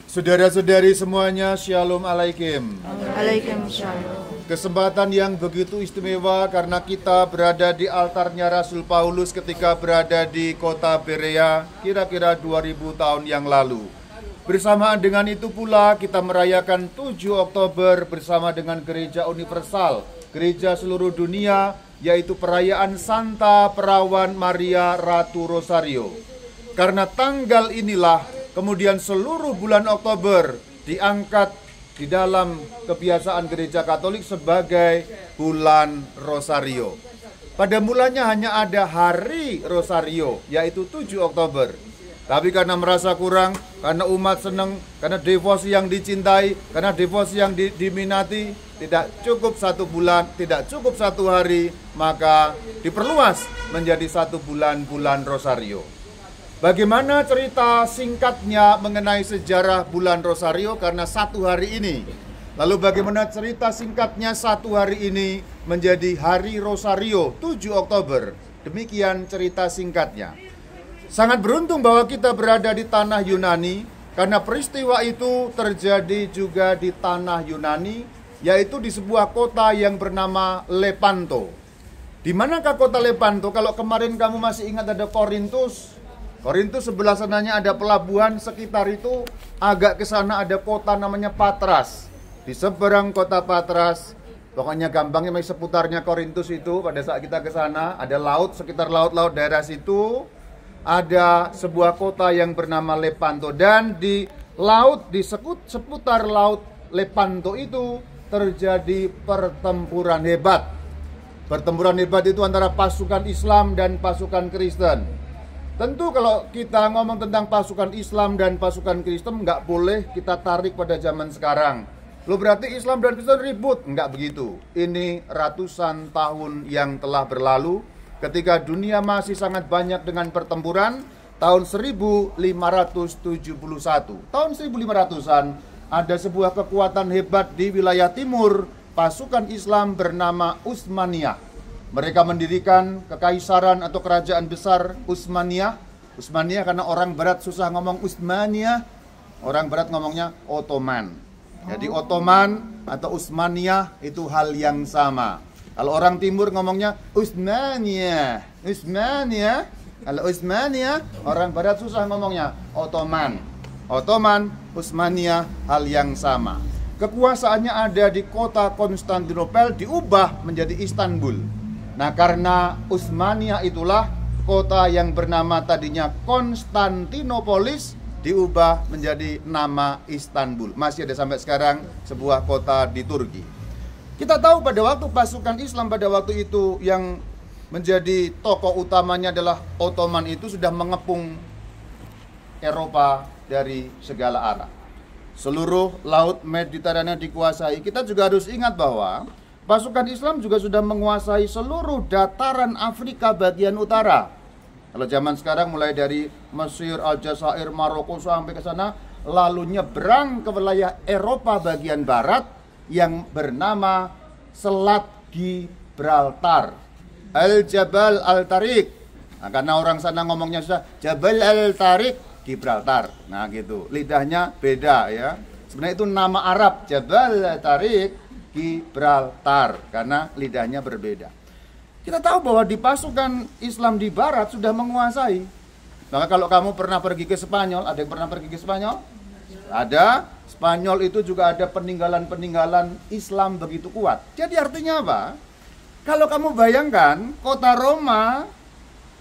Saudara-saudari semuanya, Shalom Alaikum. Waalaikumsalam. Kesempatan yang begitu istimewa karena kita berada di altarnya Rasul Paulus ketika berada di kota Berea kira-kira 2000 tahun yang lalu. Bersamaan dengan itu pula kita merayakan 7 Oktober bersama dengan Gereja Universal, gereja seluruh dunia, yaitu perayaan Santa Perawan Maria Ratu Rosario. Karena tanggal inilah kemudian seluruh bulan Oktober diangkat di dalam kebiasaan gereja Katolik sebagai bulan Rosario. Pada mulanya hanya ada hari Rosario, yaitu 7 Oktober. Tapi karena merasa kurang, karena umat senang, karena devosi yang dicintai, karena devosi yang diminati, tidak cukup 1 bulan, tidak cukup 1 hari, maka diperluas menjadi 1 bulan Rosario. Bagaimana cerita singkatnya mengenai sejarah bulan Rosario karena 1 hari ini? Lalu bagaimana cerita singkatnya 1 hari ini menjadi hari Rosario 7 Oktober? Demikian cerita singkatnya. Sangat beruntung bahwa kita berada di tanah Yunani karena peristiwa itu terjadi juga di tanah Yunani, yaitu di sebuah kota yang bernama Lepanto. Di manakah kota Lepanto? Kalau kemarin kamu masih ingat ada Korintus sebelah sananya ada pelabuhan, sekitar itu agak ke sana ada kota namanya Patras. Di seberang kota Patras, pokoknya gampangnya masih seputarnya Korintus itu, pada saat kita ke sana ada laut, sekitar laut-laut daerah situ ada sebuah kota yang bernama Lepanto, dan di laut, di seputar laut Lepanto itu terjadi pertempuran hebat. Pertempuran hebat itu antara pasukan Islam dan pasukan Kristen. Tentu kalau kita ngomong tentang pasukan Islam dan pasukan Kristen, nggak boleh kita tarik pada zaman sekarang. Loh, berarti Islam dan Kristen ribut? Nggak begitu. Ini ratusan tahun yang telah berlalu, ketika dunia masih sangat banyak dengan pertempuran. Tahun 1571, tahun 1500-an, ada sebuah kekuatan hebat di wilayah timur, pasukan Islam bernama Utsmaniyah. Mereka mendirikan kekaisaran atau kerajaan besar Utsmaniyah. Utsmaniyah karena orang barat susah ngomong Utsmaniyah, orang barat ngomongnya Ottoman. Jadi Ottoman atau Utsmaniyah itu hal yang sama. Kalau orang timur ngomongnya Utsmaniyah. Kalau Utsmaniyah, orang barat susah ngomongnya Ottoman. Ottoman, Utsmaniyah hal yang sama. Kekuasaannya ada di kota Konstantinopel, diubah menjadi Istanbul. Nah, karena Utsmaniyah itulah kota yang bernama tadinya Konstantinopolis diubah menjadi nama Istanbul. Masih ada sampai sekarang sebuah kota di Turki. Kita tahu pada waktu pasukan Islam pada waktu itu yang menjadi tokoh utamanya adalah Ottoman, itu sudah mengepung Eropa dari segala arah. Seluruh laut Mediterania dikuasai. Kita juga harus ingat bahwa pasukan Islam juga sudah menguasai seluruh dataran Afrika bagian utara. Kalau zaman sekarang mulai dari Mesir, Aljazair, Maroko sampai ke sana, lalu nyebrang ke wilayah Eropa bagian barat yang bernama Selat Gibraltar, Al-Jabal Al-Tariq. Nah, karena orang sana ngomongnya susah, Jabal Al-Tariq, Gibraltar. Nah gitu, lidahnya beda ya. Sebenarnya itu nama Arab, Jabal Al-Tariq, Gibraltar, karena lidahnya berbeda. Kita tahu bahwa di pasukan Islam di barat sudah menguasai. Maka kalau kamu pernah pergi ke Spanyol, ada yang pernah pergi ke Spanyol? Ada. Spanyol itu juga ada peninggalan-peninggalan Islam begitu kuat. Jadi artinya apa? Kalau kamu bayangkan kota Roma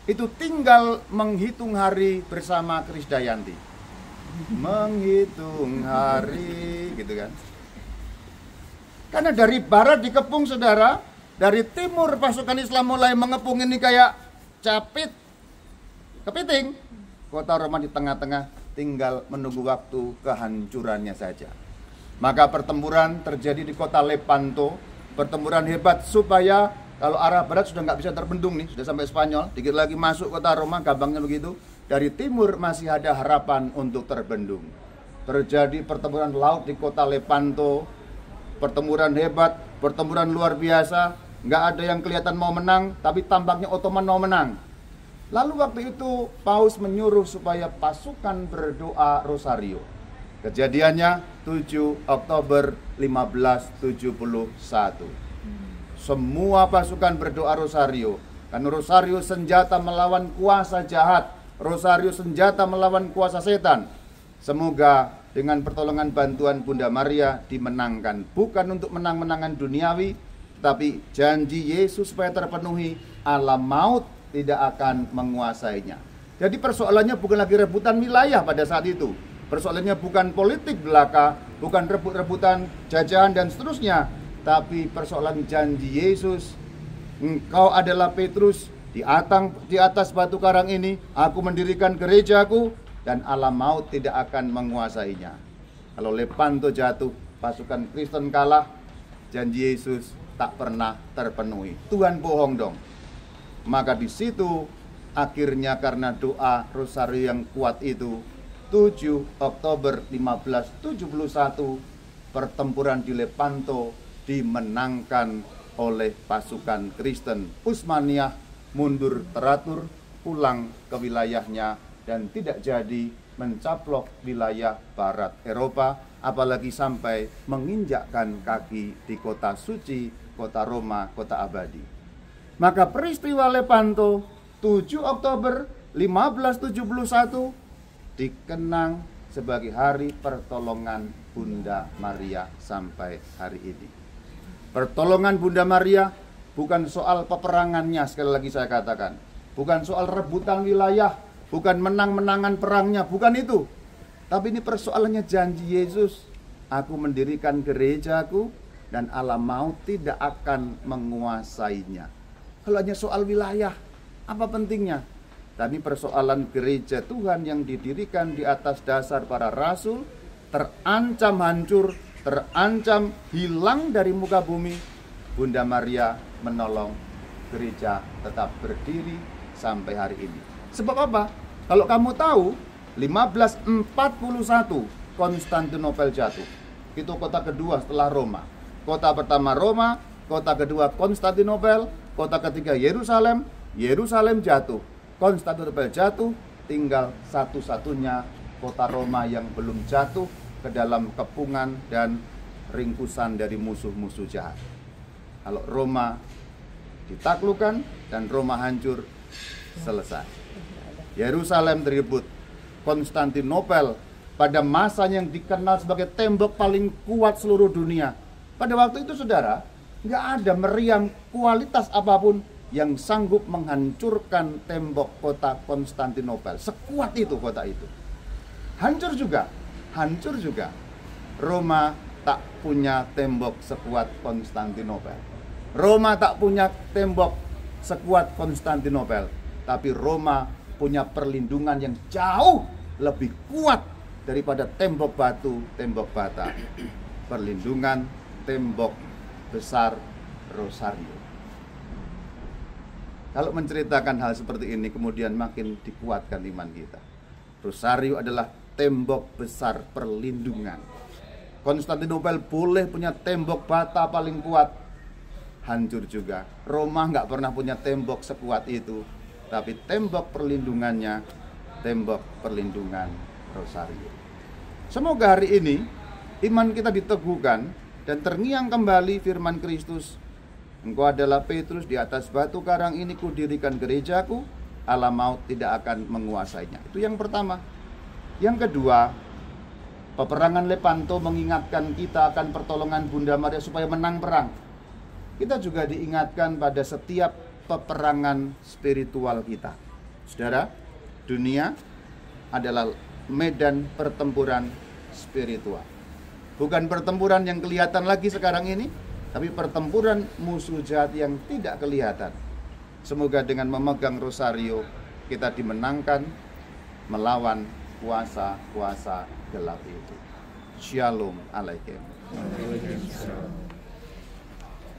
itu tinggal menghitung hari bersama Krisdayanti. Menghitung hari, gitu kan. Karena dari barat dikepung, saudara, dari timur pasukan Islam mulai mengepung ini kayak capit, kepiting. Kota Roma di tengah-tengah, tinggal menunggu waktu kehancurannya saja. Maka pertempuran terjadi di kota Lepanto, pertempuran hebat supaya kalau arah barat sudah nggak bisa terbendung nih, sudah sampai Spanyol, dikit lagi masuk kota Roma, gampangnya begitu. Dari timur masih ada harapan untuk terbendung. Terjadi pertempuran laut di kota Lepanto. Pertempuran hebat, pertempuran luar biasa. Nggak ada yang kelihatan mau menang, tapi tampaknya Ottoman mau menang. Lalu waktu itu Paus menyuruh supaya pasukan berdoa rosario. Kejadiannya 7 Oktober 1571. Semua pasukan berdoa rosario. Karena rosario senjata melawan kuasa jahat, rosario senjata melawan kuasa setan. Semoga dengan pertolongan bantuan Bunda Maria dimenangkan. Bukan untuk menang-menangan duniawi, tapi janji Yesus supaya terpenuhi, alam maut tidak akan menguasainya. Jadi persoalannya bukan lagi rebutan wilayah pada saat itu. Persoalannya bukan politik belaka, bukan rebut-rebutan jajahan dan seterusnya, tapi persoalan janji Yesus. Engkau adalah Petrus, di atas batu karang ini aku mendirikan gerejaku, dan alam maut tidak akan menguasainya. Kalau Lepanto jatuh, pasukan Kristen kalah, janji Yesus tak pernah terpenuhi. Tuhan bohong dong. Maka di situ akhirnya karena doa rosario yang kuat itu, 7 Oktober 1571, pertempuran di Lepanto dimenangkan oleh pasukan Kristen. Usmaniyah mundur teratur, pulang ke wilayahnya, dan tidak jadi mencaplok wilayah barat Eropa, apalagi sampai menginjakkan kaki di kota suci, kota Roma, kota abadi. Maka peristiwa Lepanto 7 Oktober 1571 dikenang sebagai hari pertolongan Bunda Maria sampai hari ini. Pertolongan Bunda Maria bukan soal peperangannya, sekali lagi saya katakan. Bukan soal rebutan wilayah, bukan menang-menangan perangnya, bukan itu. Tapi ini persoalannya janji Yesus. Aku mendirikan gerejaku dan alam maut tidak akan menguasainya. Kalau hanya soal wilayah, apa pentingnya? Tapi persoalan gereja Tuhan yang didirikan di atas dasar para rasul terancam hancur, terancam hilang dari muka bumi. Bunda Maria menolong gereja tetap berdiri sampai hari ini. Sebab apa? Kalau kamu tahu, 1541 Konstantinopel jatuh. Itu kota kedua setelah Roma. Kota pertama Roma, kota kedua Konstantinopel, kota ketiga Yerusalem. Yerusalem jatuh, Konstantinopel jatuh, tinggal satu-satunya kota Roma yang belum jatuh ke dalam kepungan dan ringkusan dari musuh-musuh jahat. Kalau Roma ditaklukkan dan Roma hancur, selesai. Yerusalem direbut. Konstantinopel pada masanya yang dikenal sebagai tembok paling kuat seluruh dunia. Pada waktu itu saudara, nggak ada meriam kualitas apapun yang sanggup menghancurkan tembok kota Konstantinopel. Sekuat itu kota itu. Hancur juga. Roma tak punya tembok sekuat Konstantinopel. Roma tak punya tembok sekuat Konstantinopel. Tapi Roma punya perlindungan yang jauh lebih kuat daripada tembok batu, tembok bata. Perlindungan tembok besar Rosario. Kalau menceritakan hal seperti ini, kemudian makin dikuatkan iman kita. Rosario adalah tembok besar perlindungan. Konstantinopel boleh punya tembok bata paling kuat, hancur juga. Roma nggak pernah punya tembok sekuat itu, tapi tembok perlindungannya, tembok perlindungan Rosario. Semoga hari ini iman kita diteguhkan dan terngiang kembali firman Kristus. Engkau adalah Petrus, di atas batu karang ini kudirikan gerejaku, alam maut tidak akan menguasainya. Itu yang pertama. Yang kedua, peperangan Lepanto mengingatkan kita akan pertolongan Bunda Maria supaya menang perang. Kita juga diingatkan pada setiap peperangan spiritual kita. Saudara, dunia adalah medan pertempuran spiritual. Bukan pertempuran yang kelihatan lagi sekarang ini, tapi pertempuran musuh jahat yang tidak kelihatan. Semoga dengan memegang Rosario kita dimenangkan melawan kuasa-kuasa gelap itu. Shalom Alaikum.